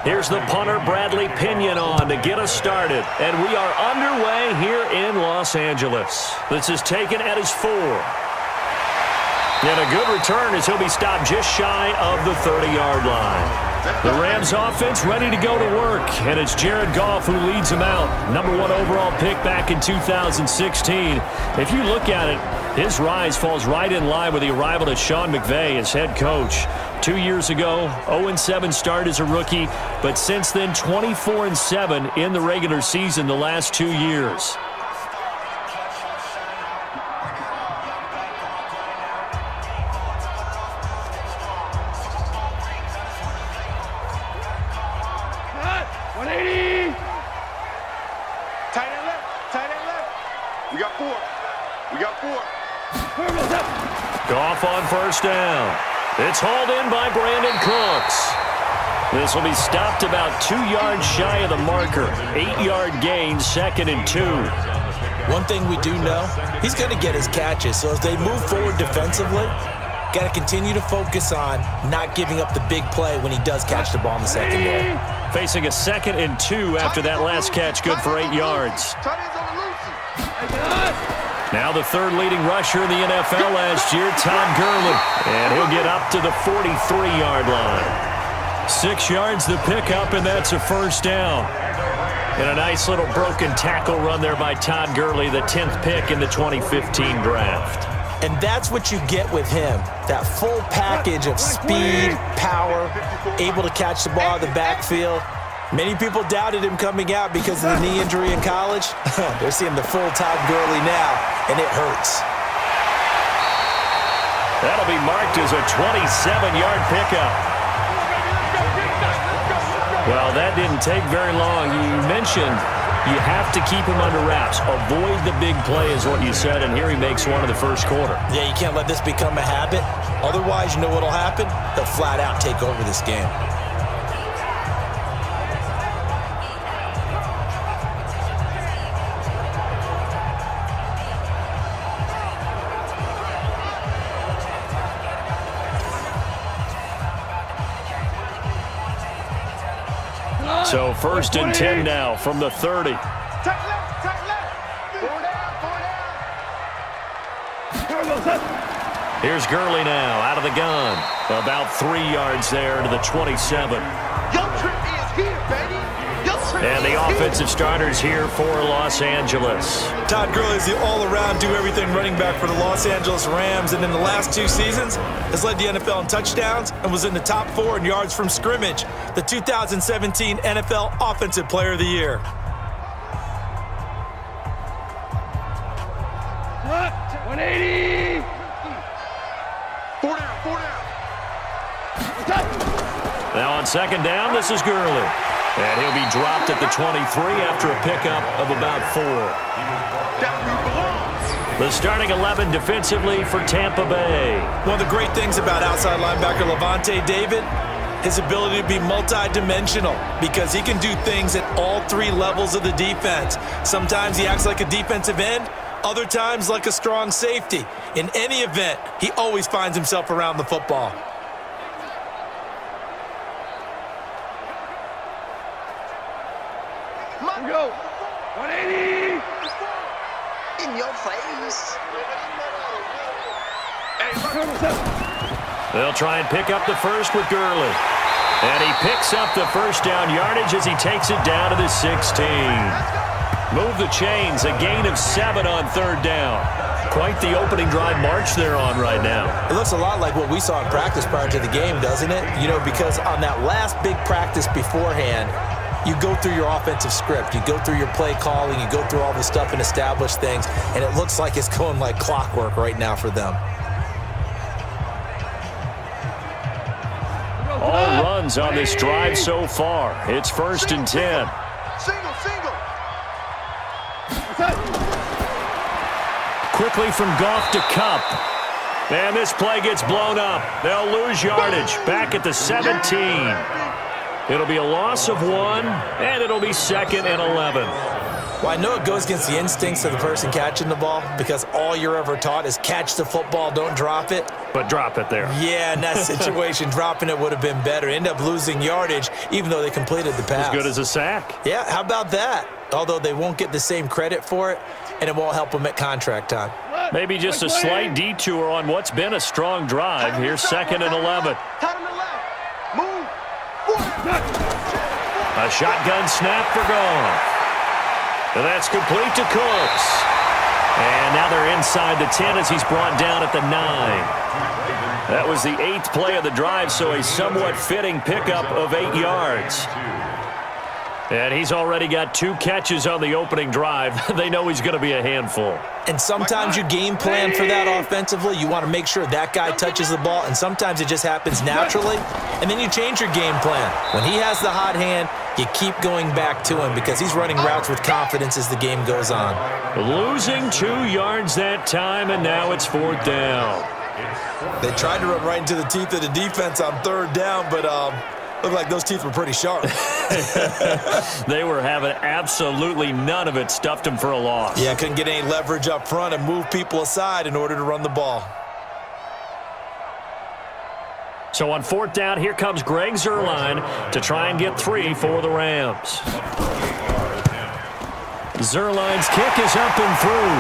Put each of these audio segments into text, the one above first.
Here's the punter, Bradley Pinion, on to get us started. And we are underway here in Los Angeles. This is taken at his 4. And a good return as he'll be stopped just shy of the 30-yard line. The Rams offense ready to go to work, and it's Jared Goff who leads them out. #1 overall pick back in 2016. If you look at it, his rise falls right in line with the arrival of Sean McVay as head coach. 2 years ago, 0-7 start as a rookie, but since then 24-7 in the regular season the last 2 years. Goff on first down. It's hauled in by Brandon Cooks. This will be stopped about 2 yards shy of the marker. 8-yard gain, 2nd and 2. One thing we do know, he's going to get his catches. So as they move forward defensively, got to continue to focus on not giving up the big play when he does catch the ball in the secondary. Facing a 2nd and 2 after that last catch, good for 8 yards. Now the third leading rusher in the NFL last year, Todd Gurley. And he'll get up to the 43-yard line. 6 yards the pickup, and that's a first down. And a nice little broken tackle run there by Todd Gurley, the 10th pick in the 2015 draft. And that's what you get with him, that full package of speed, power, able to catch the ball out of the backfield. Many people doubted him coming out because of the knee injury in college. They're seeing the full Todd Gurley now, and it hurts. That'll be marked as a 27-yard pickup. Well, that didn't take very long. You mentioned you have to keep him under wraps. Avoid the big play is what you said, and here he makes one in the first quarter. Yeah, you can't let this become a habit. Otherwise, you know what will happen? They'll flat out take over this game. So 1st and 10 now from the 30. Here's Gurley now out of the gun. About 3 yards there to the 27. And the offensive starters here for Los Angeles. Todd Gurley is the all-around, do-everything running back for the Los Angeles Rams, and in the last 2 seasons has led the NFL in touchdowns and was in the top 4 in yards from scrimmage, the 2017 NFL Offensive Player of the Year. Now on 2nd down, this is Gurley. And he'll be dropped at the 23 after a pickup of about 4. The starting 11 defensively for Tampa Bay. One of the great things about outside linebacker Levante David, his ability to be multi-dimensional because he can do things at all 3 levels of the defense. Sometimes he acts like a defensive end, other times like a strong safety. In any event, he always finds himself around the football. Go. 180. In your face. They'll try and pick up the first with Gurley. And he picks up the first down yardage as he takes it down to the 16. Move the chains, a gain of 7 on 3rd down. Quite the opening drive march they're on right now. It looks a lot like what we saw in practice prior to the game, doesn't it? You know, because on that last big practice beforehand, you go through your offensive script, you go through your play calling, you go through all the stuff and establish things, and it looks like it's going like clockwork right now for them. All runs on this drive so far. It's 1st and 10. Single. Quickly from Goff to Kupp. And this play gets blown up. They'll lose yardage back at the 17. It'll be a loss of 1, and it'll be 2nd and 11. Well, I know it goes against the instincts of the person catching the ball because all you're ever taught is catch the football, don't drop it. But drop it there. Yeah, in that situation, dropping it would have been better. End up losing yardage even though they completed the pass. As good as a sack. Yeah, how about that? Although they won't get the same credit for it, and it won't help them at contract time. Maybe just a slight detour on what's been a strong drive. Here's 2nd and 11. Move. A shotgun snap for Goff. And that's complete to Cooks. And now they're inside the 10 as he's brought down at the 9. That was the 8th play of the drive, so a somewhat fitting pickup of 8 yards. And he's already got 2 catches on the opening drive. They know he's going to be a handful. And sometimes you game plan for that offensively. You want to make sure that guy touches the ball, and sometimes it just happens naturally. And then you change your game plan. When he has the hot hand, you keep going back to him because he's running routes with confidence as the game goes on. Losing 2 yards that time, and now it's 4th down. They tried to run right into the teeth of the defense on 3rd down, but looked like those teeth were pretty sharp. They were having absolutely none of it. Stuffed him for a loss. Yeah, couldn't get any leverage up front and move people aside in order to run the ball. So on 4th down, here comes Greg Zuerlein to try and get 3 for the Rams. Zuerlein's kick is up and through.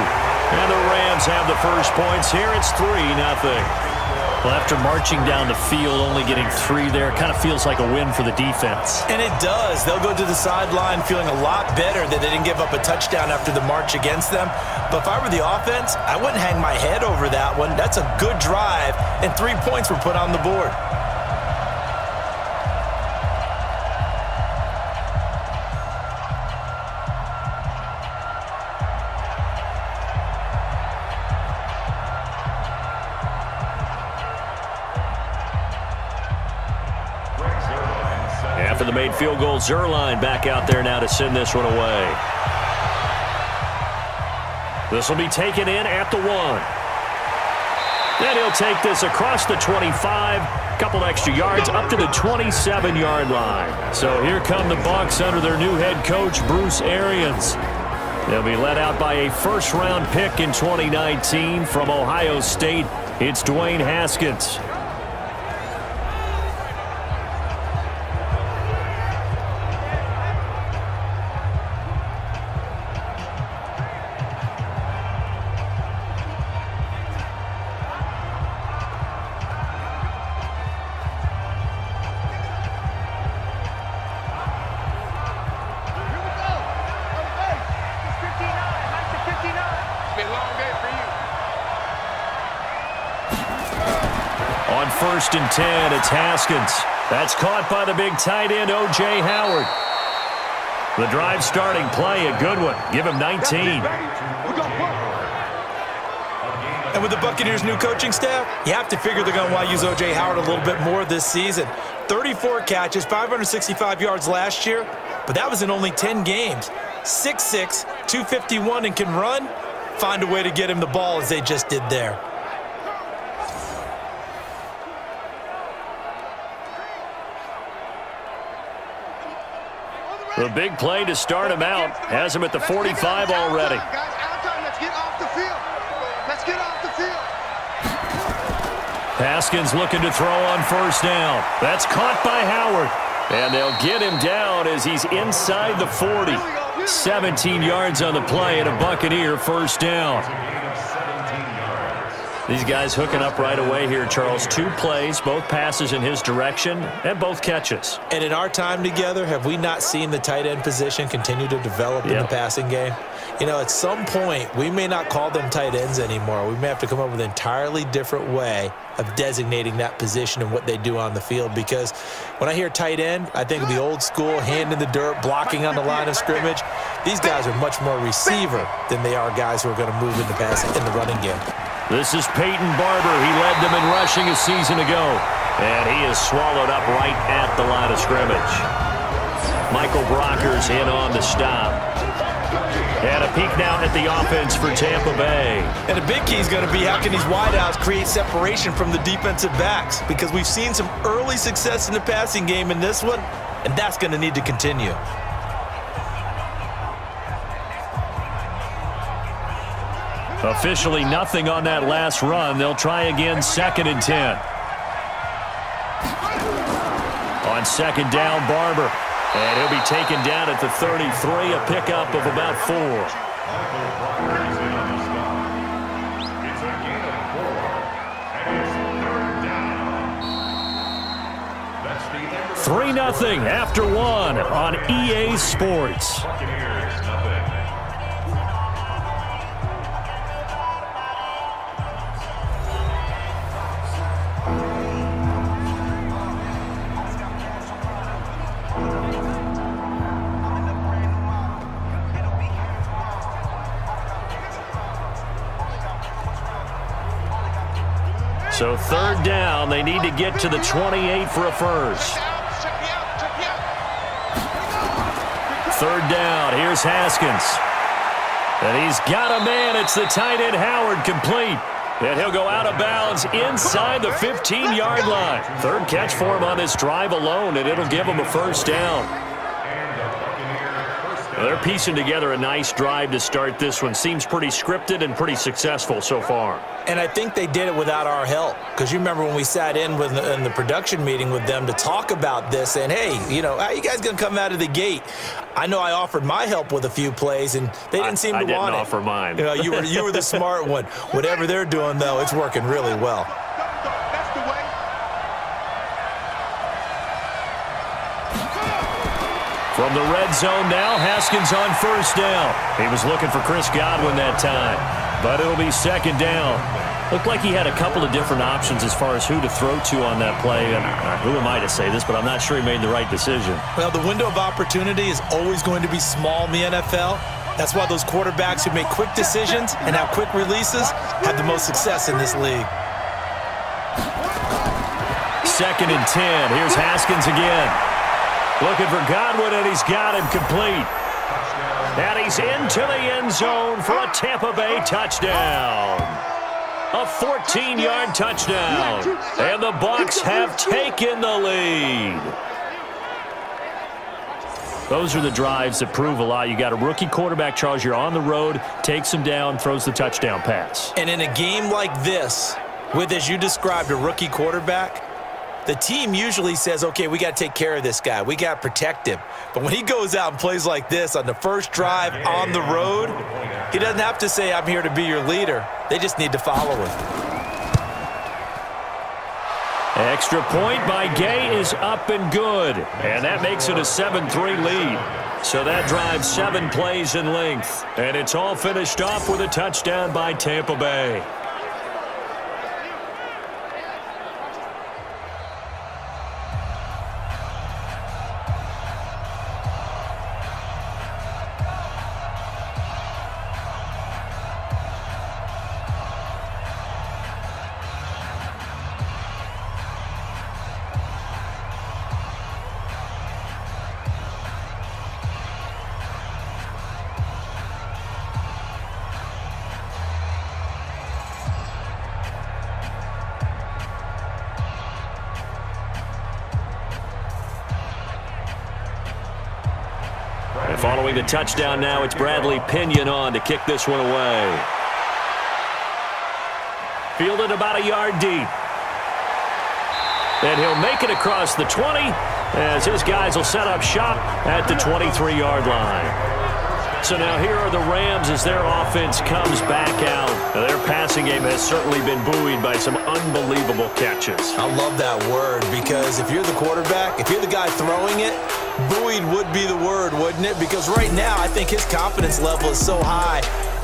And the Rams have the first points here. It's 3-0. Well, after marching down the field, only getting 3 there, kind of feels like a win for the defense. And it does. They'll go to the sideline feeling a lot better that they didn't give up a touchdown after the march against them. But if I were the offense, I wouldn't hang my head over that one. That's a good drive, and 3 points were put on the board. After the made field goal, Zuerlein back out there now to send this one away. This will be taken in at the 1. And he'll take this across the 25, couple extra yards up to the 27-yard line. So here come the Bucs under their new head coach, Bruce Arians. They'll be led out by a first-round pick in 2019 from Ohio State. It's Dwayne Haskins. On 1st and 10, it's Haskins. That's caught by the big tight end, O.J. Howard. The drive starting play, a good one. Give him 19. And with the Buccaneers' new coaching staff, you have to figure they're going to want to use O.J. Howard a little bit more this season. 34 catches, 565 yards last year, but that was in only 10 games. 6'6", 251, and can run. Find a way to get him the ball as they just did there. The big play to start him out has him at the 45 already. Let's get off the field. Let's get off the field. Haskins looking to throw on 1st down. That's caught by Howard. And they'll get him down as he's inside the 40. 17 yards on the play and a Buccaneer 1st down. These guys hooking up right away here, Charles. 2 plays, both passes in his direction, and both catches. And in our time together, have we not seen the tight end position continue to develop in the passing game? You know, at some point, we may not call them tight ends anymore. We may have to come up with an entirely different way of designating that position and what they do on the field, because when I hear tight end, I think of the old school, hand in the dirt, blocking on the line of scrimmage. These guys are much more receiver than they are guys who are going to move in the passing, in the running game. This is Peyton Barber. He led them in rushing a season ago. And he is swallowed up right at the line of scrimmage. Michael Brocker's in on the stop. And a peek now at the offense for Tampa Bay. And a big key is going to be how can these wideouts create separation from the defensive backs, because we've seen some early success in the passing game in this one, and that's going to need to continue. Officially nothing on that last run. They'll try again, 2nd and 10. On 2nd down, Barber. And he'll be taken down at the 33, a pickup of about 4. 3-0 after 1 on EA Sports. So 3rd down, they need to get to the 28 for a first. 3rd down, here's Haskins. And he's got a man. It's the tight end Howard, complete. And he'll go out of bounds inside the 15-yard line. 3rd catch for him on this drive alone, and it'll give him a first down. They're piecing together a nice drive to start this one. Seems pretty scripted and pretty successful so far. And I think they did it without our help. Because you remember when we sat in the production meeting with them to talk about this, and hey, you know, how you guys going to come out of the gate? I know I offered my help with a few plays, and they didn't seem to want it. I didn't offer mine. You know, you were the smart one. Whatever they're doing, though, it's working really well. That's the way. From the red zone now, Haskins on 1st down. He was looking for Chris Godwin that time, but it'll be 2nd down. Looked like he had a couple of different options as far as who to throw to on that play. And who am I to say this, but I'm not sure he made the right decision. Well, the window of opportunity is always going to be small in the NFL. That's why those quarterbacks who make quick decisions and have quick releases have the most success in this league. 2nd and 10. Here's Haskins again. Looking for Godwin, and he's got him complete. And he's into the end zone for a Tampa Bay touchdown. A 14-yard touchdown. And the Bucs have taken the lead. Those are the drives that prove a lot. You got a rookie quarterback, Charles. You're on the road, takes him down, throws the touchdown pass. And in a game like this, with, as you described, a rookie quarterback, the team usually says, okay, we got to take care of this guy. We got to protect him. But when he goes out and plays like this on the first drive on the road, he doesn't have to say, I'm here to be your leader. They just need to follow him. Extra point by Gay is up and good. And that makes it a 7-3 lead. So that drives 7 plays in length. And it's all finished off with a touchdown by Tampa Bay. And following the touchdown now, it's Bradley Pinion on to kick this one away. Fielded about a yard deep. And he'll make it across the 20 as his guys will set up shop at the 23-yard line. So now here are the Rams as their offense comes back out. Now their passing game has certainly been buoyed by some unbelievable catches. I love that word because if you're the quarterback, if you're the guy throwing it, buoyed would be the word, wouldn't it? Because right now I think his confidence level is so high,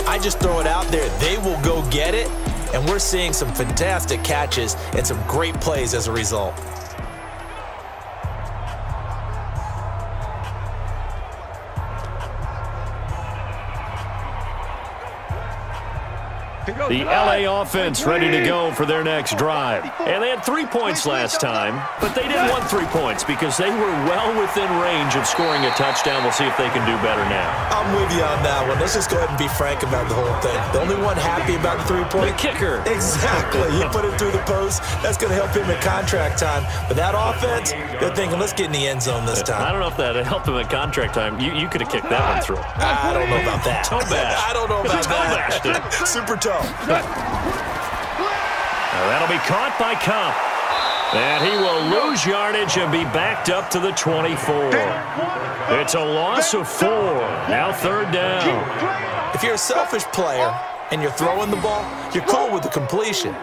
I just throw it out there. They will go get it, and we're seeing some fantastic catches and some great plays as a result. The LA offense ready to go for their next drive. And they had 3 points last time, but they didn't want 3 points because they were well within range of scoring a touchdown. We'll see if they can do better now. I'm with you on that one. Let's just go ahead and be frank about the whole thing. The only one happy about the 3-point. The kicker. Exactly. You put it through the post. That's going to help him in contract time. But that offense, they're thinking, let's get in the end zone this time. I don't know if that helped him in contract time. You could have kicked that one through. I don't know about that. Toe bash. I don't know about that. Super toe. That'll be caught by Cup. And he will lose yardage and be backed up to the 24. It's a loss of 4. Now 3rd down. If you're a selfish player and you're throwing the ball, you're cool with the completion.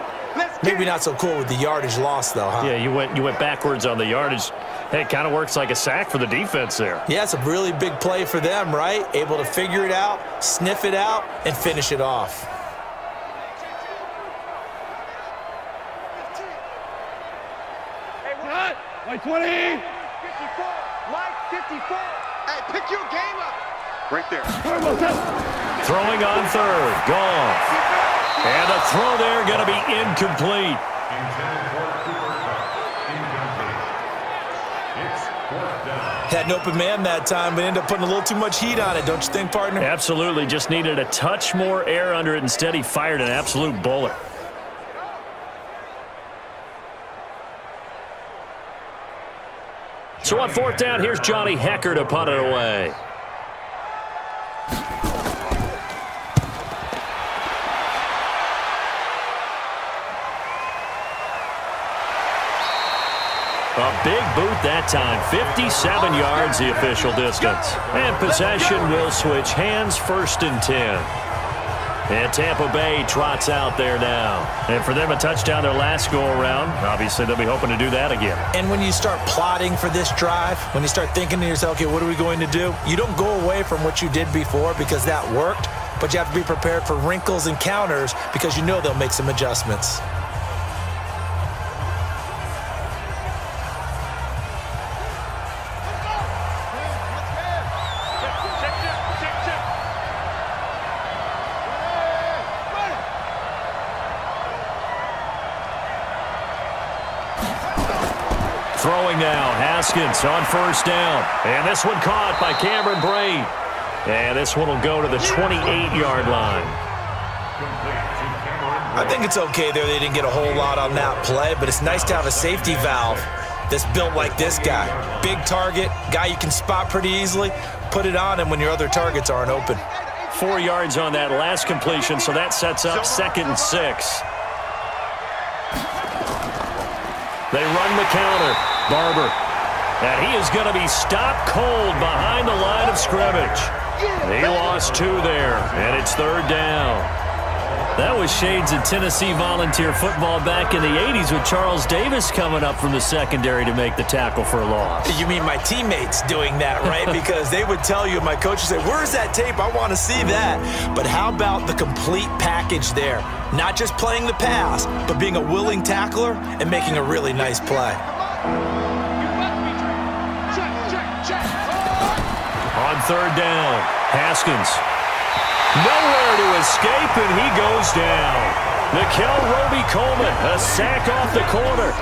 Maybe not so cool with the yardage loss, though, huh? Yeah, you went backwards on the yardage. Hey, it kind of works like a sack for the defense there. Yeah, it's a really big play for them, right? Able to figure it out, sniff it out, and finish it off. Like 20. 54. Like 54. Hey, pick your game up. Right there. Throwing on 3rd. Gone. And the throw there going to be incomplete. Had an open man that time, but ended up putting a little too much heat on it, don't you think, partner? Absolutely. Just needed a touch more air under it. Instead, he fired an absolute bullet. So on 4th down, here's Johnny Hecker to punt it away. A big boot that time. 57 yards the official distance. And possession will switch hands. 1st and 10. And Tampa Bay trots out there now. And for them, a touchdown their last go-around. Obviously, they'll be hoping to do that again. And when you start plotting for this drive, when you start thinking to yourself, okay, what are we going to do? You don't go away from what you did before because that worked, but you have to be prepared for wrinkles and counters because you know they'll make some adjustments. Throwing now, Haskins on 1st down. And this one caught by Cameron Brate. And this one will go to the 28-yard line. I think it's okay there. They didn't get a whole lot on that play, but it's nice to have a safety valve that's built like this guy. Big target, guy you can spot pretty easily. Put it on him when your other targets aren't open. 4 yards on that last completion, so that sets up 2nd and 6. They run the counter. Barber. And he is going to be stopped cold behind the line of scrimmage. He lost 2 there, and it's 3rd down. That was shades of Tennessee volunteer football back in the 80s with Charles Davis coming up from the secondary to make the tackle for a loss. You mean my teammates doing that, right? Because they would tell you, my coach would say, where's that tape? I want to see that. But how about the complete package there? Not just playing the pass, but being a willing tackler and making a really nice play. On 3rd down, Haskins. Nowhere to escape, and he goes down. Nickel Roby-Coleman, a sack off the corner.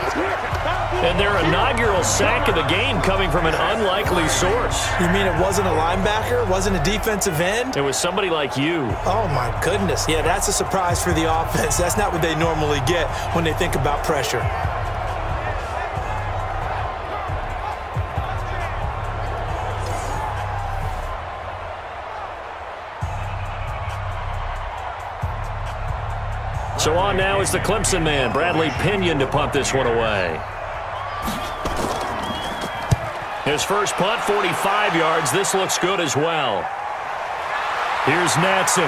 And their inaugural sack of the game coming from an unlikely source. You mean it wasn't a linebacker? Wasn't a defensive end? It was somebody like you. Oh, my goodness. Yeah, that's a surprise for the offense. That's not what they normally get when they think about pressure. So on now is the Clemson man, Bradley Pinion, to punt this one away. His first punt, 45 yards. This looks good as well. Here's Natson.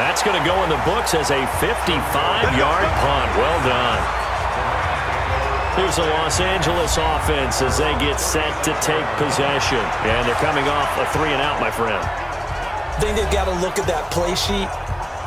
That's going to go in the books as a 55-yard punt. Well done. Here's the Los Angeles offense as they get set to take possession. And they're coming off a 3-and-out, my friend. I think they've got to look at that play sheet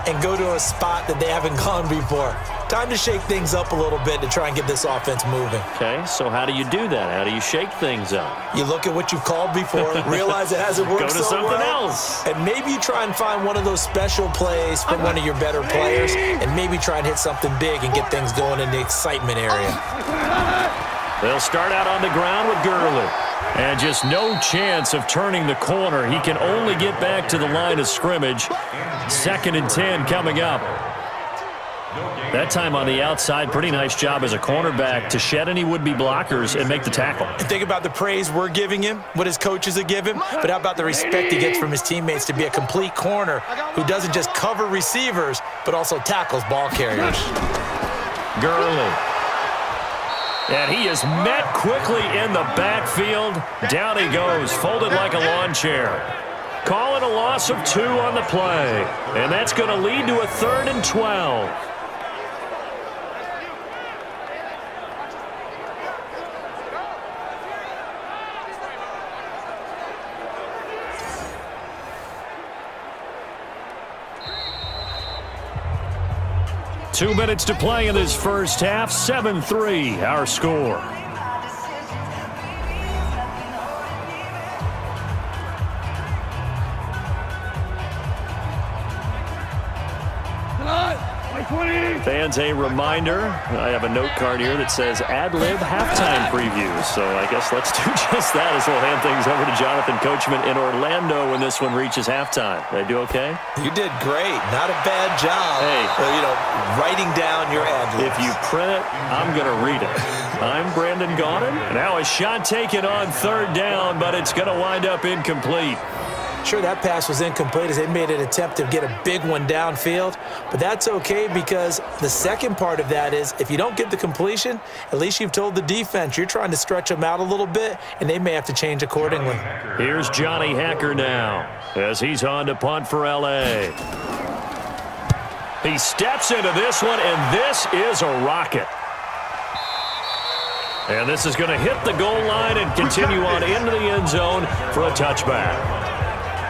and go to a spot that they haven't gone before. Time to shake things up a little bit to try and get this offense moving. Okay, so how do you do that? How do you shake things up? You look at what you've called before, realize it hasn't worked so well. Go to something else. And maybe you try and find one of those special plays from one of your better players, and maybe try and hit something big and get things going in the excitement area. They'll start out on the ground with Gurley. And just no chance of turning the corner. He can only get back to the line of scrimmage. 2nd and 10 coming up. That time on the outside, pretty nice job as a cornerback to shed any would-be blockers and make the tackle. And think about the praise we're giving him, what his coaches have given him, but how about the respect he gets from his teammates to be a complete corner who doesn't just cover receivers, but also tackles ball carriers. Gurley. And he is met quickly in the backfield. Down he goes, folded like a lawn chair. Calling a loss of 2 on the play. And that's going to lead to a 3rd and 12. Two minutes to play in this first half. 7-3, our score. Fans, a reminder, I have a note card here that says ad-lib halftime preview. So I guess let's do just that as we'll hand things over to Jonathan Coachman in Orlando when this one reaches halftime. Did I do okay? You did great. Not a bad job. Hey. Writing down your ad-libs. If you print it, I'm going to read it. I'm Brandon Gaudin. Now a shot taken on 3rd down, but it's going to wind up incomplete. Sure, that pass was incomplete as they made an attempt to get a big one downfield, but that's okay because the second part of that is if you don't get the completion, at least you've told the defense you're trying to stretch them out a little bit, and they may have to change accordingly. Here's Johnny Hacker now as he's on to punt for L.A. He steps into this one, and this is a rocket. And this is going to hit the goal line and continue on into the end zone for a touchback.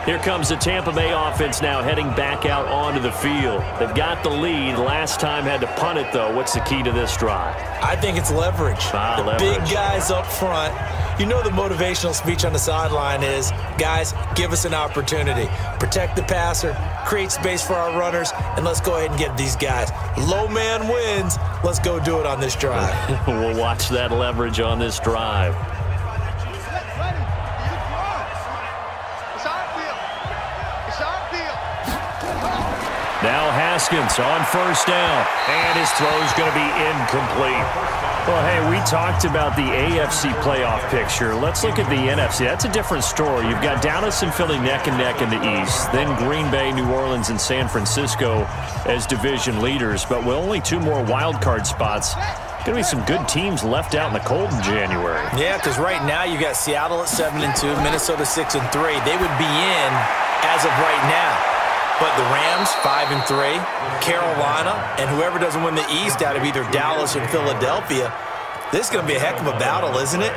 Here comes the Tampa Bay offense now heading back out onto the field. They've got the lead. Last time had to punt it, though. What's the key to this drive? I think it's leverage. Leverage. Big guys up front. You know the motivational speech on the sideline is, guys, give us an opportunity. Protect the passer, create space for our runners, and let's go ahead and get these guys. Low man wins. Let's go do it on this drive. We'll watch that leverage on this drive. Now Haskins on 1st down, and his throw is going to be incomplete. Well, hey, we talked about the AFC playoff picture. Let's look at the NFC. That's a different story. You've got Dallas and Philly neck and neck in the East, then Green Bay, New Orleans, and San Francisco as division leaders, but with only 2 more wild card spots. Going to be some good teams left out in the cold in January. Yeah, because right now you got Seattle at 7-2, Minnesota 6-3. They would be in as of right now. But the Rams, 5-3, Carolina, and whoever doesn't win the East out of either Dallas or Philadelphia, this is going to be a heck of a battle, isn't it?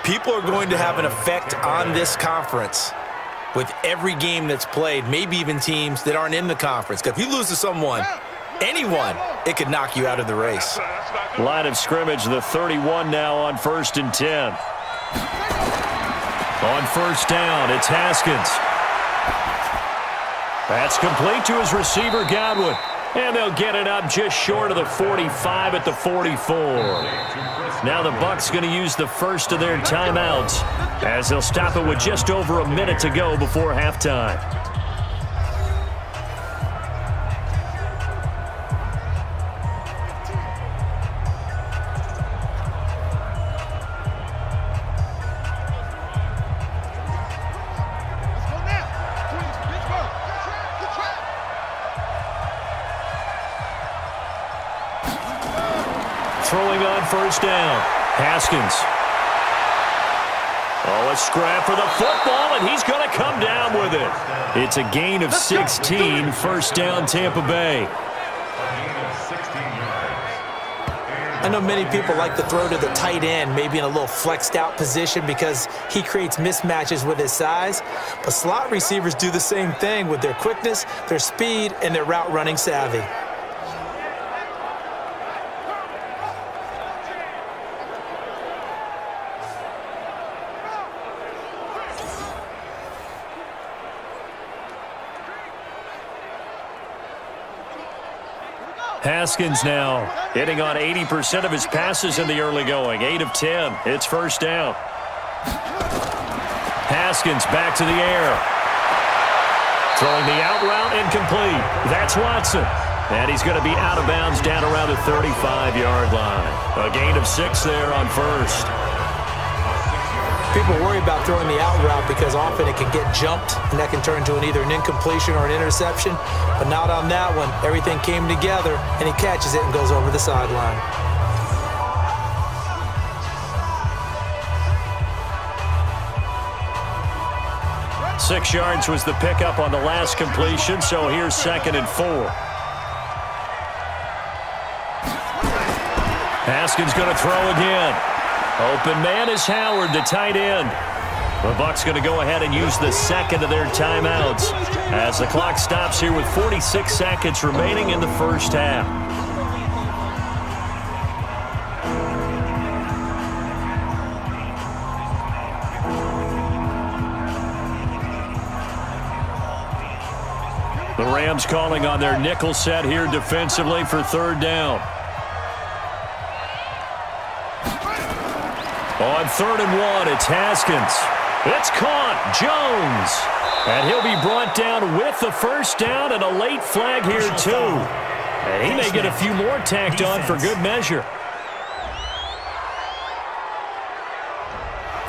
People are going to have an effect on this conference with every game that's played, maybe even teams that aren't in the conference. Because if you lose to someone, anyone, it could knock you out of the race. Line of scrimmage, the 31 now on 1st and 10. On 1st down, it's Haskins. That's complete to his receiver, Godwin. And they'll get it up just short of the 45 at the 44. Now the Bucs going to use the first of their timeouts as they'll stop it with just over a minute to go before halftime. Throwing on 1st down. Haskins. Oh, a scrap for the football, and he's going to come down with it. It's a gain of 16. 1st down, Tampa Bay. I know many people like to throw to the tight end, maybe in a little flexed out position because he creates mismatches with his size. But slot receivers do the same thing with their quickness, their speed, and their route running savvy. Haskins now hitting on 80% of his passes in the early going. 8 of 10. It's first down. Haskins back to the air. Throwing the out route incomplete. That's Watson. And he's going to be out of bounds down around the 35-yard line. A gain of 6 there on first. People worry about throwing the out route because often it can get jumped, and that can turn into either an incompletion or an interception. But not on that one. Everything came together, and he catches it and goes over the sideline. Six yards was the pickup on the last completion, so here's 2nd and 4. Haskins going to throw again. Open man is Howard, the tight end. The Bucs going to go ahead and use the second of their timeouts as the clock stops here with 46 seconds remaining in the first half. The Rams calling on their nickel set here defensively for 3rd down. On 3rd and 1, it's Haskins. It's caught. Jones. And he'll be brought down with the first down and a late flag here, too. And he may get a few more tacked on for good measure.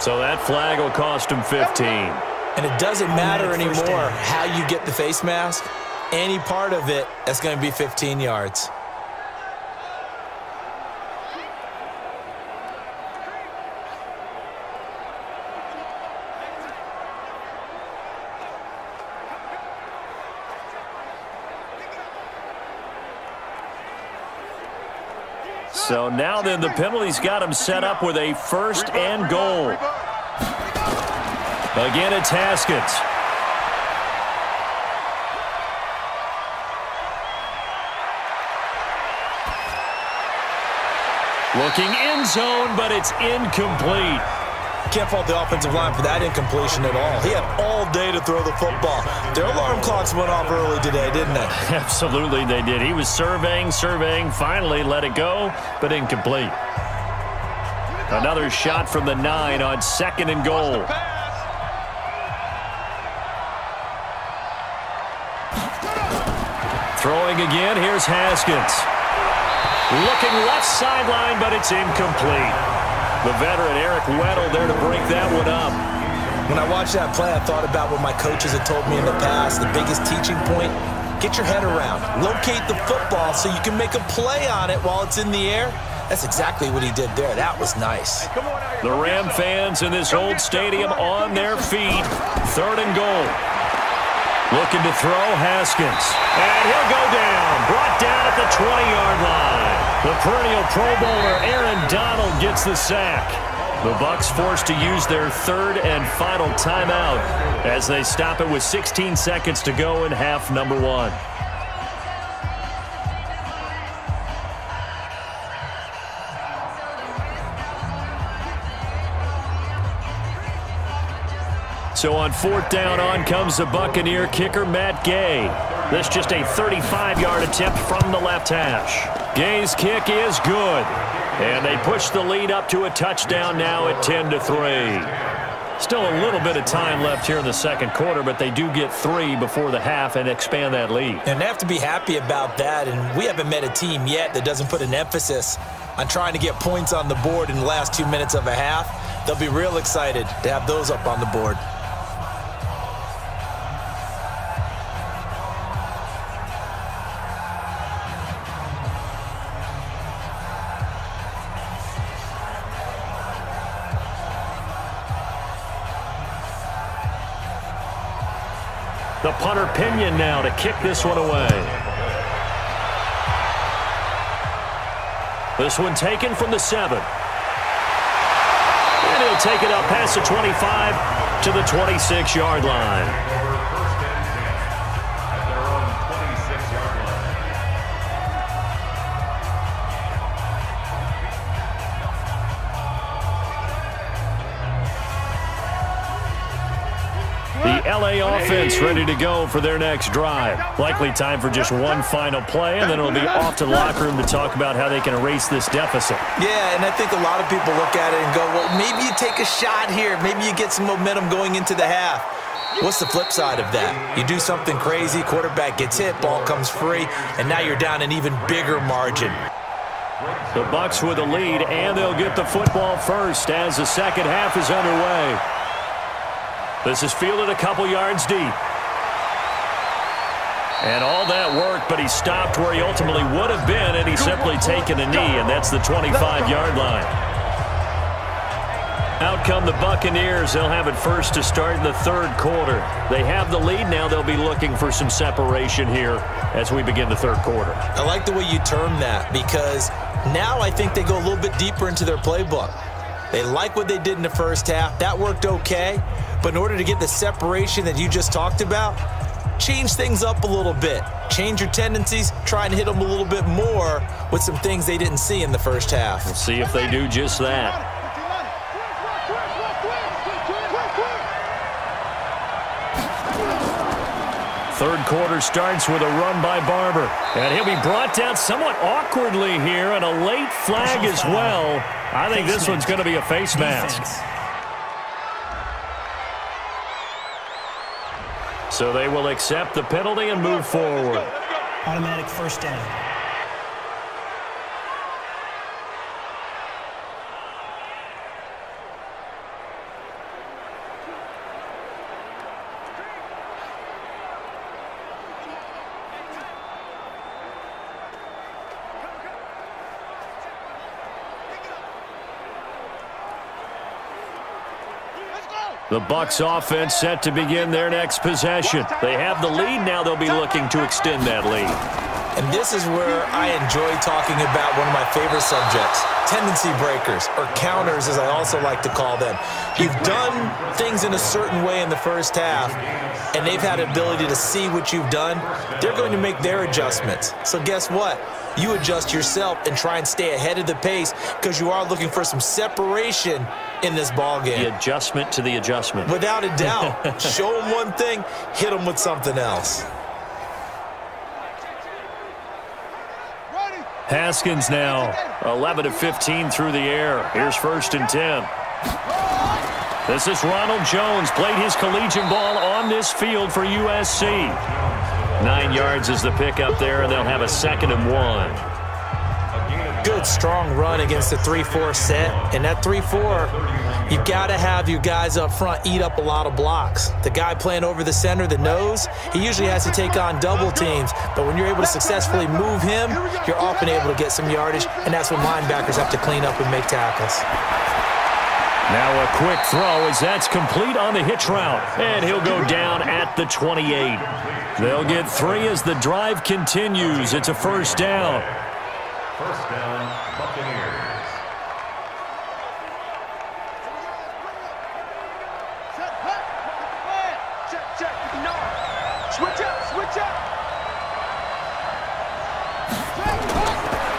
So that flag will cost him 15. And it doesn't matter anymore how you get the face mask. Any part of it, that's going to be 15 yards. So now then the penalty's got him set up with a 1st and goal. Again, it's Haskins. Looking end zone, but it's incomplete. Can't fault the offensive line for that incompletion at all. He had all day to throw the football. Their alarm clocks went off early today, didn't they? Absolutely they did. He was surveying, finally let it go, but incomplete. Another shot from the 9 on 2nd and goal. Throwing again, here's Haskins. Looking left sideline, but it's incomplete. The veteran Eric Weddle there to break that one up. When I watched that play, I thought about what my coaches had told me in the past. The biggest teaching point, get your head around. Locate the football so you can make a play on it while it's in the air. That's exactly what he did there. That was nice. The Ram fans in this old stadium on their feet. 3rd and goal. Looking to throw, Haskins. And he'll go down. Brought down at the 20-yard line. The perennial Pro Bowler Aaron Donald gets the sack. The Bucs forced to use their 3rd and final timeout as they stop it with 16 seconds to go in half number 1. So on 4th down, on comes the Buccaneer kicker, Matt Gay. This just a 35-yard attempt from the left hash. Gay's kick is good. And they push the lead up to a touchdown now at 10-3. Still a little bit of time left here in the 2nd quarter, but they do get 3 before the half and expand that lead. And they have to be happy about that, and we haven't met a team yet that doesn't put an emphasis on trying to get points on the board in the last 2 minutes of a half. They'll be real excited to have those up on the board. The punter Pinion now to kick this one away. This one taken from the 7. And he'll take it up past the 25 to the 26-yard line. The LA offense ready to go for their next drive. Likely time for just one final play, and then it'll be off to the locker room to talk about how they can erase this deficit. Yeah, and I think a lot of people look at it and go, well, maybe you take a shot here. Maybe you get some momentum going into the half. What's the flip side of that? You do something crazy, quarterback gets hit, ball comes free, and now you're down an even bigger margin. The Bucs with a lead, and they'll get the football first as the second half is underway. This is fielded a couple yards deep. And all that work, but he stopped where he ultimately would have been, and he's simply taken a knee, and that's the 25-yard line. Out come the Buccaneers. They'll have it first to start in the third quarter. They have the lead now. They'll be looking for some separation here as we begin the third quarter. I like the way you term that, because now I think they go a little bit deeper into their playbook. They like what they did in the first half. That worked okay. But in order to get the separation that you just talked about, change things up a little bit. Change your tendencies. Try and hit them a little bit more with some things they didn't see in the first half. We'll see if they do just that. Third quarter starts with a run by Barber. And he'll be brought down somewhat awkwardly here, and a late flag as well. I think this one's going to be a face mask. So they will accept the penalty and move forward. Automatic first down. The Bucs offense set to begin their next possession. They have the lead. Now they'll be looking to extend that lead. And this is where I enjoy talking about one of my favorite subjects, tendency breakers, or counters as I also like to call them. You've done things in a certain way in the first half, and they've had the ability to see what you've done. They're going to make their adjustments. So guess what? You adjust yourself and try and stay ahead of the pace because you are looking for some separation in this ball game. The adjustment to the adjustment. Without a doubt. Show them one thing, hit them with something else. Haskins now, 11 of 15 through the air. Here's 1st and 10. This is Ronald Jones. Played his collegiate ball on this field for USC. 9 yards is the pickup there, and they'll have a 2nd and 1. Good, strong run against the 3-4 set. And that 3-4, you've got to have your guys up front eat up a lot of blocks. The guy playing over the center, the nose, he usually has to take on double teams. But when you're able to successfully move him, you're often able to get some yardage, and that's when linebackers have to clean up and make tackles. Now a quick throw as that's complete on the hitch route. And he'll go down at the 28. They'll get 3 as the drive continues. It's a 1st down. First down, Buccaneers. Check. No. Switch up.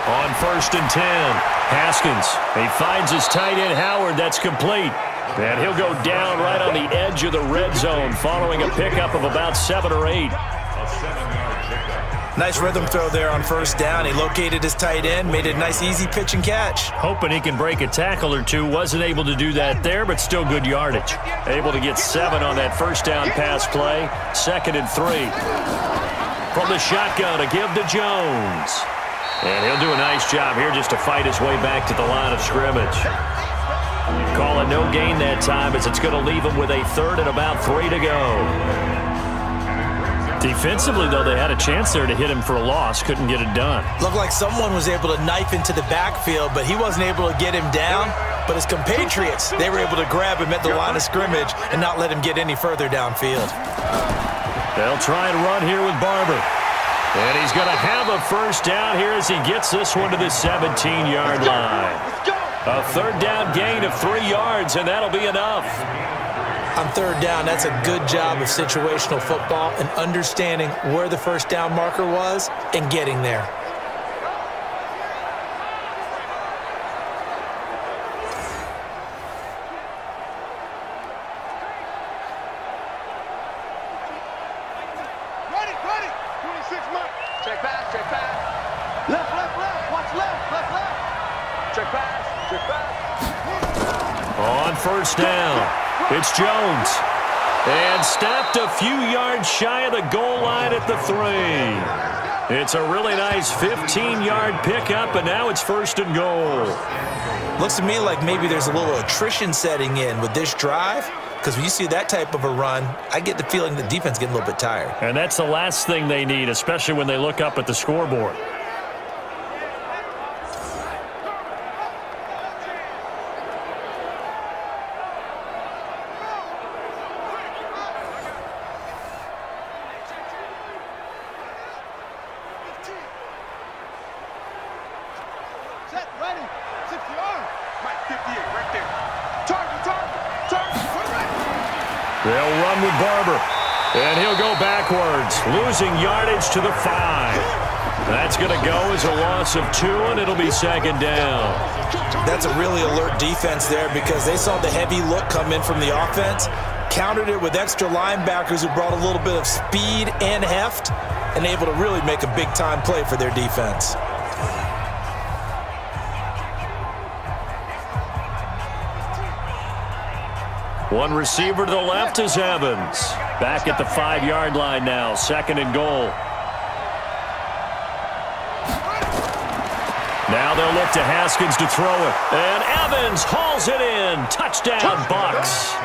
On 1st and 10, Haskins. He finds his tight end, Howard. That's complete. And he'll go down right on the edge of the red zone following a pickup of about 7 or 8. A 7-yard pickup. Nice rhythm throw there on 1st down. He located his tight end, made it a nice easy pitch and catch. Hoping he can break a tackle or two. Wasn't able to do that there, but still good yardage. Able to get 7 on that 1st down pass play. 2nd and 3. From the shotgun to give to Jones. And he'll do a nice job here just to fight his way back to the line of scrimmage. Call it no gain that time as it's going to leave him with a 3rd and about 3 to go. Defensively, though, they had a chance there to hit him for a loss. Couldn't get it done. Looked like someone was able to knife into the backfield, but he wasn't able to get him down. But his compatriots, they were able to grab him at the line of scrimmage and not let him get any further downfield. They'll try and run here with Barber. And he's going to have a 1st down here as he gets this one to the 17-yard line. A 3rd down gain of 3 yards, and that'll be enough. On 3rd down, that's a good job of situational football and understanding where the 1st down marker was and getting there. first down. It's Jones. And stopped a few yards shy of the goal line at the 3. It's a really nice 15-yard pickup, and now it's first and goal. Looks to me like maybe there's a little attrition setting in with this drive, because when you see that type of a run, I get the feeling the defense is getting a little bit tired. And that's the last thing they need, especially when they look up at the scoreboard. They'll run with Barber, and he'll go backwards, losing yardage to the 5. That's going to go as a loss of 2, and it'll be second down. That's a really alert defense there because they saw the heavy look come in from the offense, countered it with extra linebackers who brought a little bit of speed and heft, and able to really make a big-time play for their defense. One receiver to the left is Evans. Back at the 5-yard line now, second and goal. Now they'll look to Haskins to throw it. And Evans hauls it in. Touchdown, Bucs.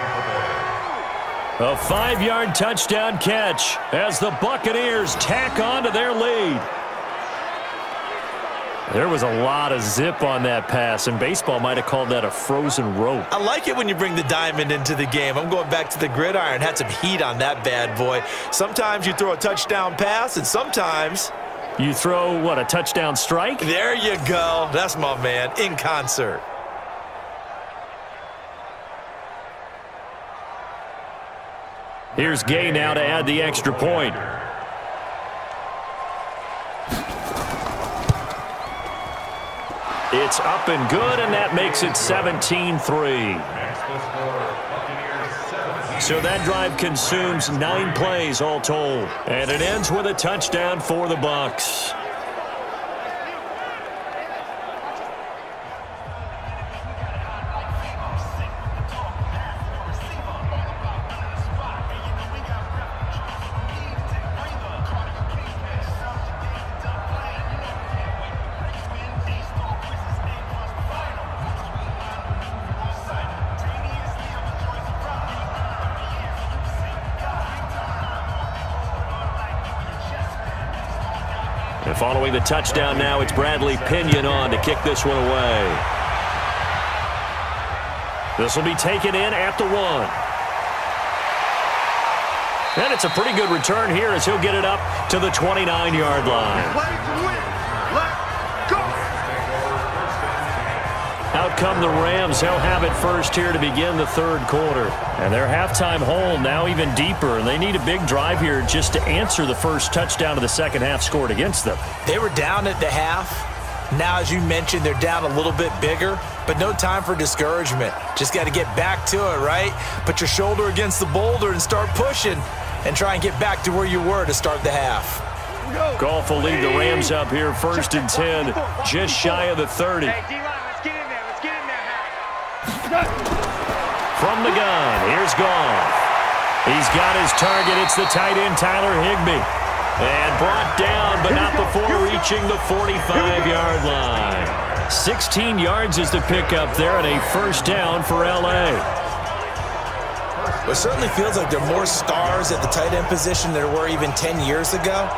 A 5-yard touchdown catch as the Buccaneers tack on to their lead. There was a lot of zip on that pass, and baseball might have called that a frozen rope. I like it when you bring the diamond into the game. I'm going back to the gridiron. Had some heat on that bad boy. Sometimes you throw a touchdown pass, and sometimes you throw, what, a touchdown strike? There you go. That's my man, in concert. Here's Gay now to add the extra point. It's up and good, and that makes it 17-3. So that drive consumes 9 plays all told. And it ends with a touchdown for the Bucs. And following the touchdown now, it's Bradley Pinion on to kick this one away. This will be taken in at the 1. And it's a pretty good return here as he'll get it up to the 29-yard line. Out come the Rams. They'll have it first here to begin the third quarter. And their halftime hole now even deeper. And they need a big drive here just to answer the first touchdown of the second half scored against them. They were down at the half. Now, as you mentioned, they're down a little bit bigger, but no time for discouragement. Just got to get back to it, right? Put your shoulder against the boulder and start pushing and try and get back to where you were to start the half. Goff will lead the Rams up here first and 10, just shy of the 30. From the gun, here's Goff. He's got his target. It's the tight end, Tyler Higbee. And brought down, but not before reaching the 45-yard line. 16 yards is the pickup there, and a first down for L.A. It certainly feels like there are more stars at the tight end position than there were even 10 years ago.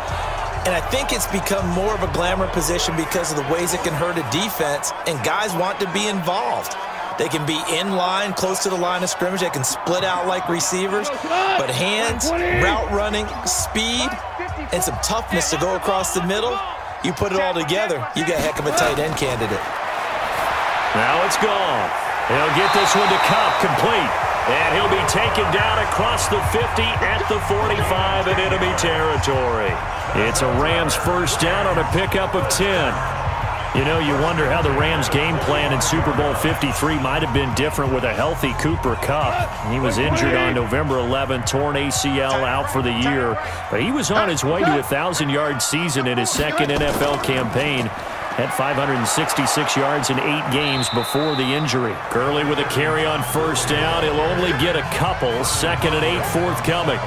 And I think it's become more of a glamour position because of the ways it can hurt a defense, and guys want to be involved. They can be in line, close to the line of scrimmage. They can split out like receivers. But hands, route running, speed, and some toughness to go across the middle, you put it all together, you got a heck of a tight end candidate. Now it's Goff. He'll get this one to Kupp, complete. And he'll be taken down across the 50 at the 45 and enemy territory. It's a Rams first down on a pickup of 10. You know, you wonder how the Rams' game plan in Super Bowl 53 might have been different with a healthy Cooper Kupp. He was injured on November 11, torn ACL, out for the year. But he was on his way to a 1,000-yard season in his second NFL campaign. Had 566 yards in 8 games before the injury. Gurley with a carry on first down. He'll only get a couple. 2nd and 8 forthcoming.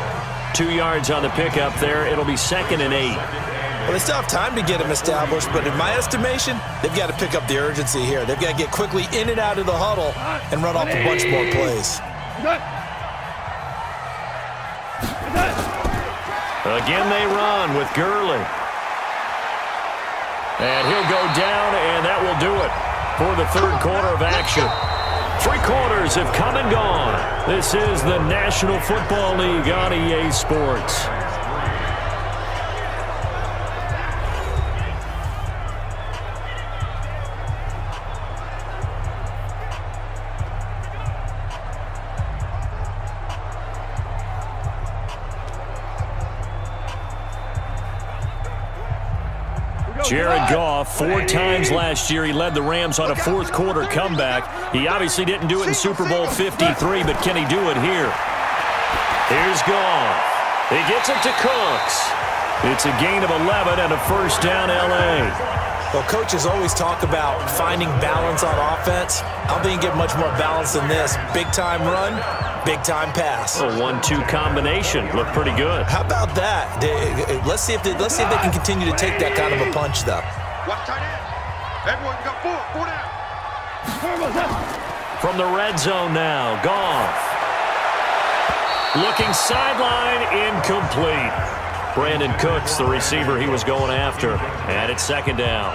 2 yards on the pickup there. It'll be 2nd and 8. Well, they still have time to get him established, but in my estimation, they've got to pick up the urgency here. They've got to get quickly in and out of the huddle and run off a bunch more plays. Again they run with Gurley. And he'll go down, and that will do it for the 3rd quarter of action. 3 quarters have come and gone. This is the National Football League on EA Sports. Jared Goff, 4 times last year, he led the Rams on a 4th quarter comeback. He obviously didn't do it in Super Bowl 53, but can he do it here? Here's Goff. He gets it to Cooks. It's a gain of 11 and a first down, L.A. Well, coaches always talk about finding balance on offense. I don't think you get much more balance than this. Big-time run, big-time pass. A 1-2 combination. Looked pretty good. How about that? Let's see if they can continue to take that kind of a punch, though. Watch tight end. Everyone got 4 down. From the red zone now, Goff. Looking sideline, incomplete. Brandon Cooks, the receiver he was going after. And it's 2nd down.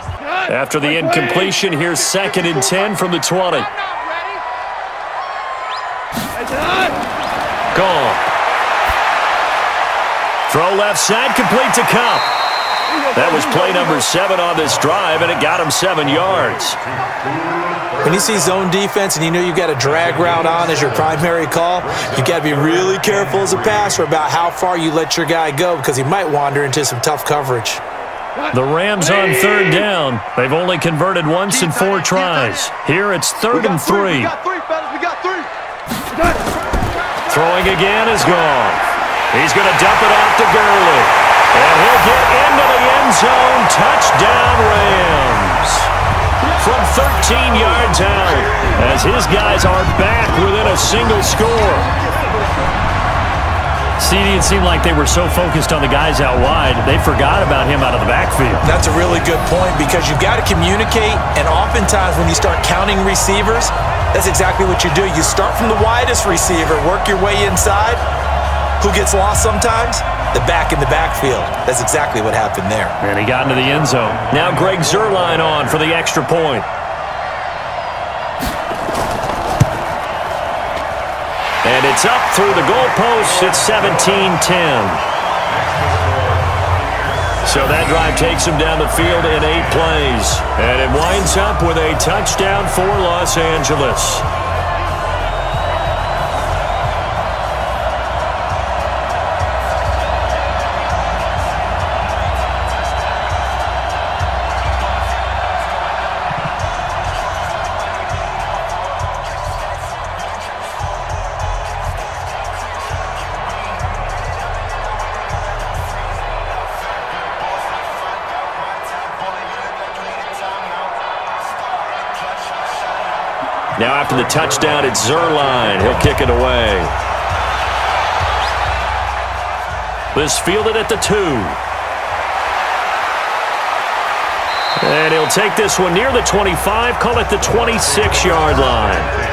After the incompletion, here's 2nd and 10 from the 20. Goff. Throw left side, complete to Cup. That was play number 7 on this drive, and it got him 7 yards. When you see zone defense and you know you've got a drag route on as your primary call, you've got to be really careful as a passer about how far you let your guy go because he might wander into some tough coverage. The Rams on 3rd down. They've only converted once in 4 tries. Here it's 3rd and 3. We got 3, fellas. We got 3. Throwing again is Goff. He's going to dump it off to Gurley. And he'll get into the end zone. Touchdown, Rams. From 13 yards out, as his guys are back within a single score. CD, it seemed like they were so focused on the guys out wide, they forgot about him out of the backfield. That's a really good point because you've got to communicate, and oftentimes when you start counting receivers, that's exactly what you do. You start from the widest receiver, work your way inside. Who gets lost sometimes? The back in the backfield. That's exactly what happened there. And he got into the end zone. Now Greg Zuerlein on for the extra point. And it's up through the goalposts. It's 17-10. So that drive takes him down the field in 8 plays. And it winds up with a touchdown for Los Angeles. Now after the touchdown, it's Zuerlein. He'll kick it away. This fielded at the 2. And he'll take this one near the 25, call it the 26-yard line.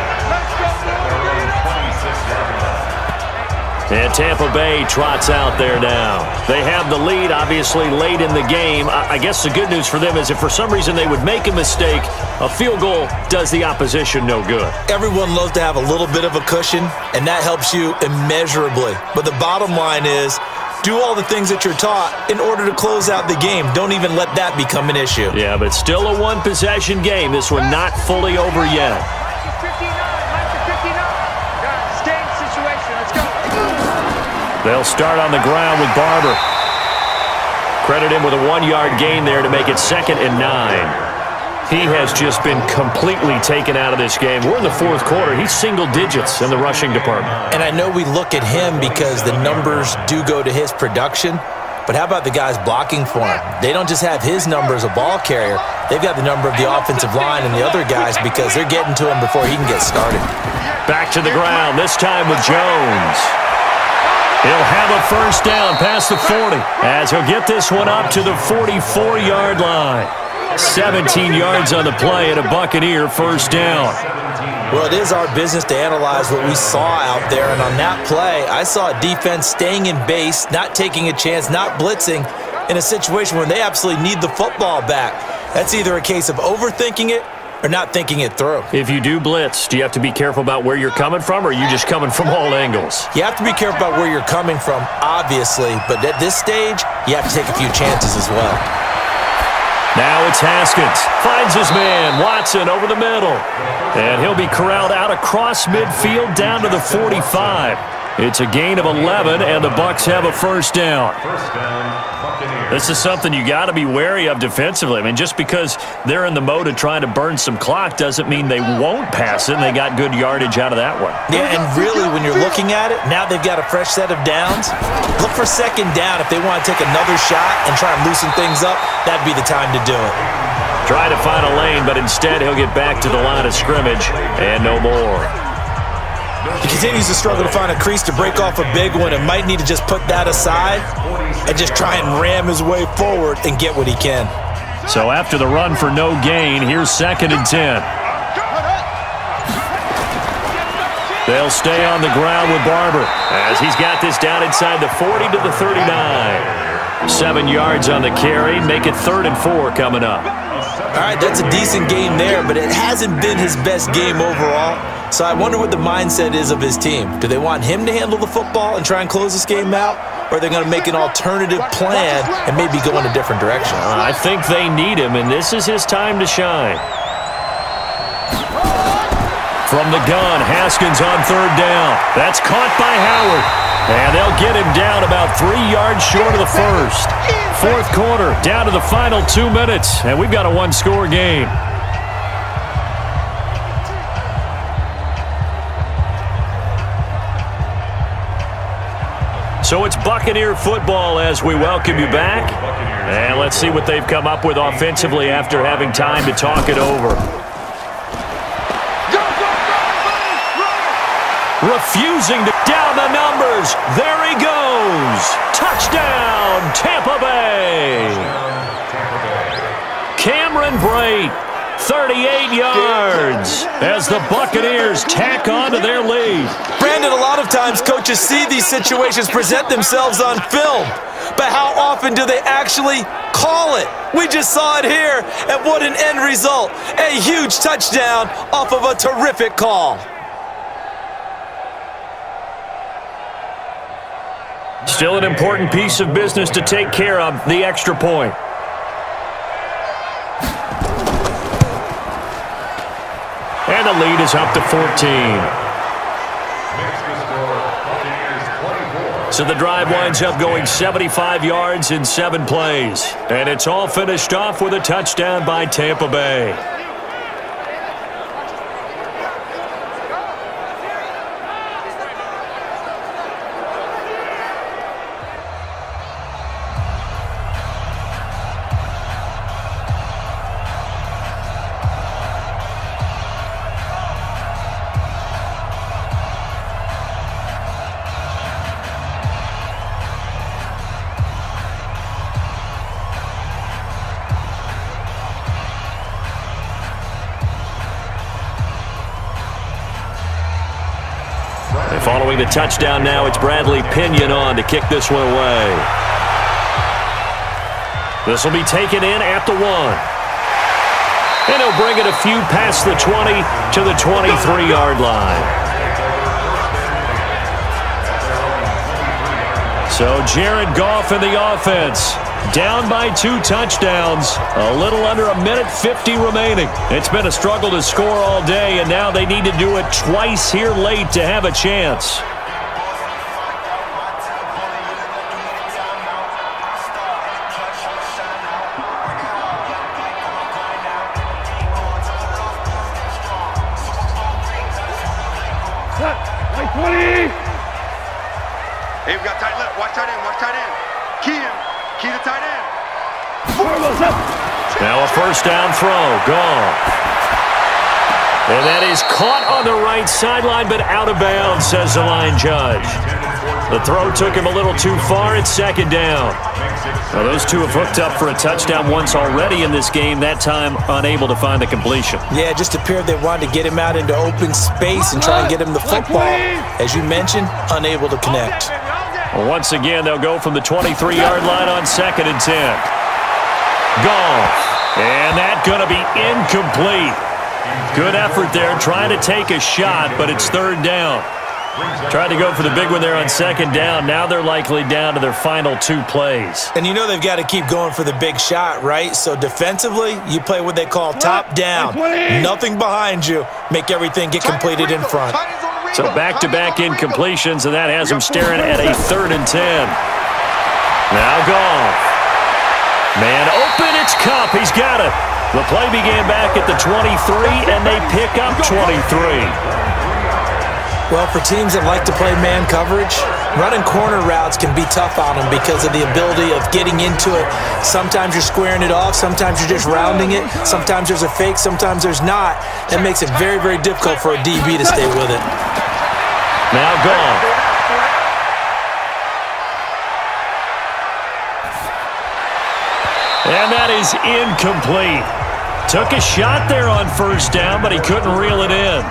And Tampa Bay trots out there now. They have the lead, obviously, late in the game. I guess the good news for them is if for some reason they would make a mistake, a field goal does the opposition no good. Everyone loves to have a little bit of a cushion, and that helps you immeasurably. But the bottom line is, do all the things that you're taught in order to close out the game. Don't even let that become an issue. Yeah, but still a one-possession game. This one not fully over yet. They'll start on the ground with Barber. Credit him with a 1-yard gain there to make it 2nd and 9. He has just been completely taken out of this game. We're in the 4th quarter. He's single digits in the rushing department. And I know we look at him because the numbers do go to his production, But how about the guys blocking for him? They don't just have his number as a ball carrier. They've got the number of the offensive line and the other guys because they're getting to him before he can get started. Back to the ground, this time with Jones. He'll have a first down past the 40 as he'll get this one up to the 44-yard line. 17 yards on the play and a Buccaneer first down. Well, it is our business to analyze what we saw out there, and on that play, I saw a defense staying in base, not taking a chance, not blitzing, in a situation where they absolutely need the football back. That's either a case of overthinking it or not thinking it through. If you do blitz, do you have to be careful about where you're coming from, or are you just coming from all angles? You have to be careful about where you're coming from, obviously, but at this stage, you have to take a few chances as well. Now it's Haskins. Finds his man, Watson, over the middle. And he'll be corralled out across midfield down to the 45. It's a gain of 11, and the Bucs have a first down. First down, Buccaneers. This is something you got to be wary of defensively. I mean, just because they're in the mode of trying to burn some clock doesn't mean they won't pass it, and they got good yardage out of that one. Yeah, and really, when you're looking at it, now they've got a fresh set of downs. Look for second down if they want to take another shot and try and loosen things up. That'd be the time to do it. Try to find a lane, but instead he'll get back to the line of scrimmage and no more. He continues to struggle to find a crease to break off a big one and might need to just put that aside and just try and ram his way forward and get what he can. So after the run for no gain, here's 2nd and 10. They'll stay on the ground with Barber as he's got this down inside the 40 to the 39. 7 yards on the carry, make it 3rd and 4 coming up. All right, that's a decent game there, but it hasn't been his best game overall. So I wonder what the mindset is of his team. Do they want him to handle the football and try and close this game out? Or are they going to make an alternative plan and maybe go in a different direction? I think they need him, and this is his time to shine. From the gun, Haskins on 3rd down. That's caught by Howard. And they'll get him down about 3 yards short of the first. 4th quarter, down to the final 2 minutes, and we've got a one-score game. So it's Buccaneer football as we welcome you back. And let's see what they've come up with offensively after having time to talk it over. Refusing to down the numbers. There he goes. Touchdown, Tampa Bay. Cameron Brate, 38 yards as the Buccaneers tack on to their lead. Brandon, a lot of times coaches see these situations present themselves on film, but how often do they actually call it? We just saw it here, and what an end result. A huge touchdown off of a terrific call. Still an important piece of business to take care of, the extra point. And the lead is up to 14. So the drive winds up going 75 yards in 7 plays. And it's all finished off with a touchdown by Tampa Bay. Following the touchdown now, it's Bradley Pinion on to kick this one away. This will be taken in at the 1. And he'll bring it a few past the 20 to the 23-yard line. So Jared Goff in the offense. Down by 2 touchdowns. A little under a minute 50 remaining. It's been a struggle to score all day, and now they need to do it twice here late to have a chance. Hey, we got tight left. Watch tight end. Watch tight end. Key him. Key to tight end. Now a first down throw. Gone. And that is caught on the right sideline, but out of bounds, says the line judge. The throw took him a little too far. It's second down. Now those two have hooked up for a touchdown once already in this game, that time unable to find the completion. Yeah, it just appeared they wanted to get him out into open space and try and get him the football. As you mentioned, unable to connect. Well, once again, they'll go from the 23-yard line on 2nd and 10. Gone. And that's going to be incomplete. Good effort there, trying to take a shot, but it's 3rd down. Tried to go for the big one there on 2nd down. Now they're likely down to their final 2 plays. And you know they've got to keep going for the big shot, right? So defensively, you play what they call top down. Nothing behind you. Make everything get completed in front. So back-to-back incompletions, and that has them staring at a 3rd and 10. Now Goff. Man open, it's Cup. He's got it. The play began back at the 23, and they pick up 23. Well, for teams that like to play man coverage, running corner routes can be tough on them because of the ability of getting into it. Sometimes you're squaring it off. Sometimes you're just rounding it. Sometimes there's a fake. Sometimes there's not. That makes it very, very difficult for a DB to stay with it. Now gone. And that is incomplete. Took a shot there on 1st down, but he couldn't reel it in.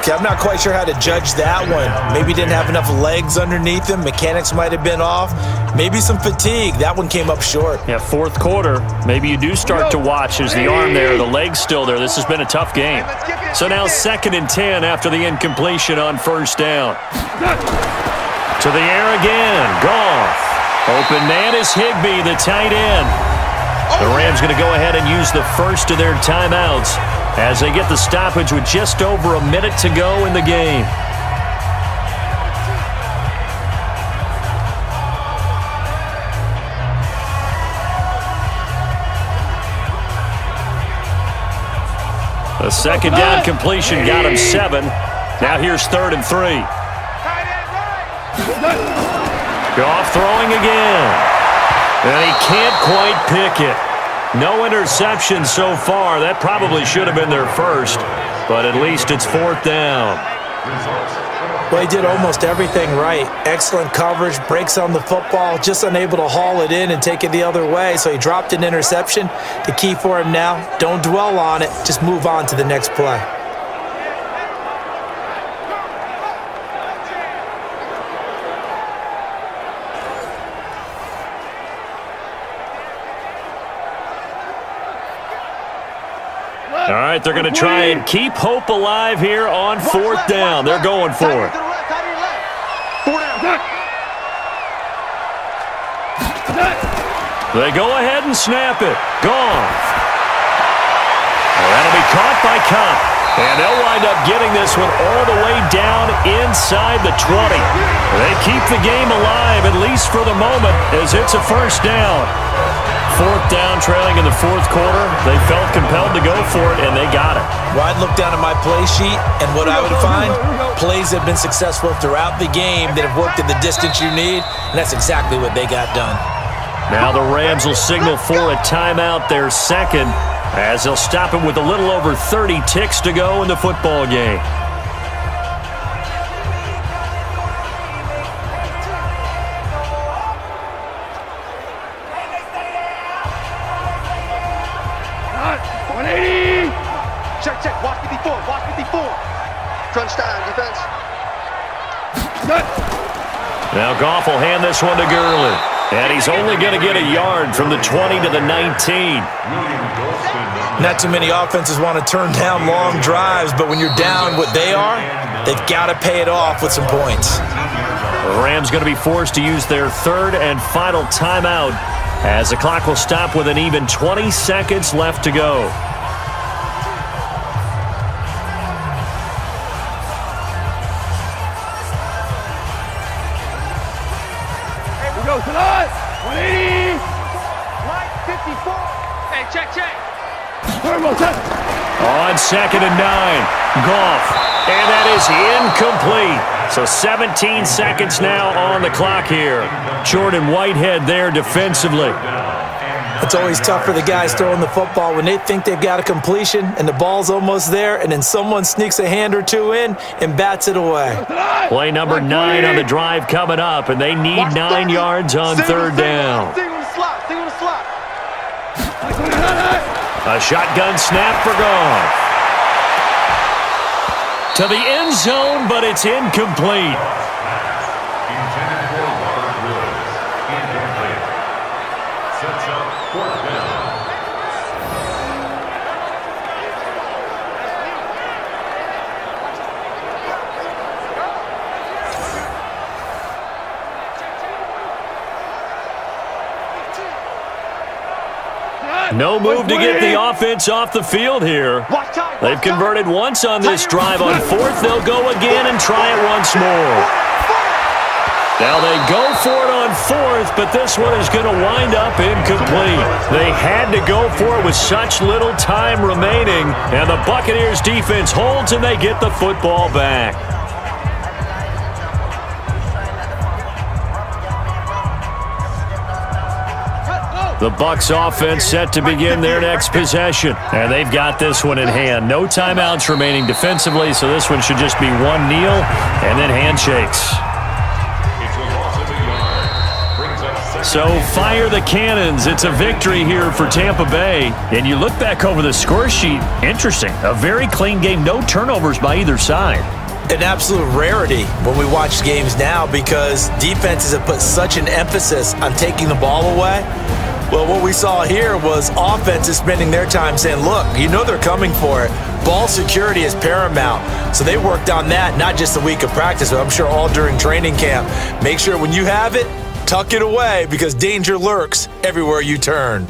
Okay, I'm not quite sure how to judge that one. Maybe he didn't have enough legs underneath him. Mechanics might have been off. Maybe some fatigue. That one came up short. Yeah, 4th quarter. Maybe you do start to watch as the arm there, the leg's still there. This has been a tough game. So now 2nd and 10 after the incompletion on 1st down. To the air again. Goff. Open man is Higbee, the tight end. The Rams going to go ahead and use the first of their timeouts as they get the stoppage with just over a minute to go in the game. The 2nd down completion got him 7. Now here's 3rd and 3. Goff throwing again. And he can't quite pick it. No interception so far. That probably should have been their first, but at least it's 4th down. Well, he did almost everything right. Excellent coverage, breaks on the football, just unable to haul it in and take it the other way, so he dropped an interception. The key for him now, don't dwell on it, just move on to the next play. All right, they're going to try and keep hope alive here on 4th down. They're going for it. They go ahead and snap it. Gone. That'll be caught by Cup. And they'll wind up getting this one all the way down inside the 20. They keep the game alive, at least for the moment, as it's a 1st down. 4th down, trailing in the 4th quarter. They felt compelled to go for it, and they got it. Well, I'd look down at my play sheet, and what I would find, plays have been successful throughout the game that have worked at the distance you need, and that's exactly what they got done. Now the Rams will signal for a timeout, their 2nd, as they'll stop it with a little over 30 ticks to go in the football game. Check. Watch 54. Crunch time, defense. Now Goff will hand this one to Gurley. And he's only going to get a yard from the 20 to the 19. Not too many offenses want to turn down long drives, but when you're down what they are, they've got to pay it off with some points. The Rams going to be forced to use their 3rd and final timeout as the clock will stop with an even 20 seconds left to go. Tonight, 180. Light 54. Hey, check. On 2nd and 9, Goff. And that is incomplete. So 17 seconds now on the clock here. Jordan Whitehead there defensively. It's always tough for the guys throwing the football when they think they've got a completion and the ball's almost there, and then someone sneaks a hand or two in and bats it away. Play number 9 on the drive coming up, and they need 9 yards on third down. A shotgun snap for Goff. To the end zone, but it's incomplete. No move to get the offense off the field here. They've converted once on this drive. On fourth, they'll go again and try it once more. Now they go for it on fourth, but this one is going to wind up incomplete. They had to go for it with such little time remaining, and the Buccaneers defense holds and they get the football back. The Bucs offense set to begin their next possession. And they've got this one in hand. No timeouts remaining defensively, so this one should just be one kneel and then handshakes. So fire the cannons. It's a victory here for Tampa Bay. And you look back over the score sheet, interesting. A very clean game, no turnovers by either side. An absolute rarity when we watch games now because defenses have put such an emphasis on taking the ball away. Well, what we saw here was offenses spending their time saying, look, you know they're coming for it. Ball security is paramount. So they worked on that, not just a week of practice, but I'm sure all during training camp. Make sure when you have it, tuck it away because danger lurks everywhere you turn.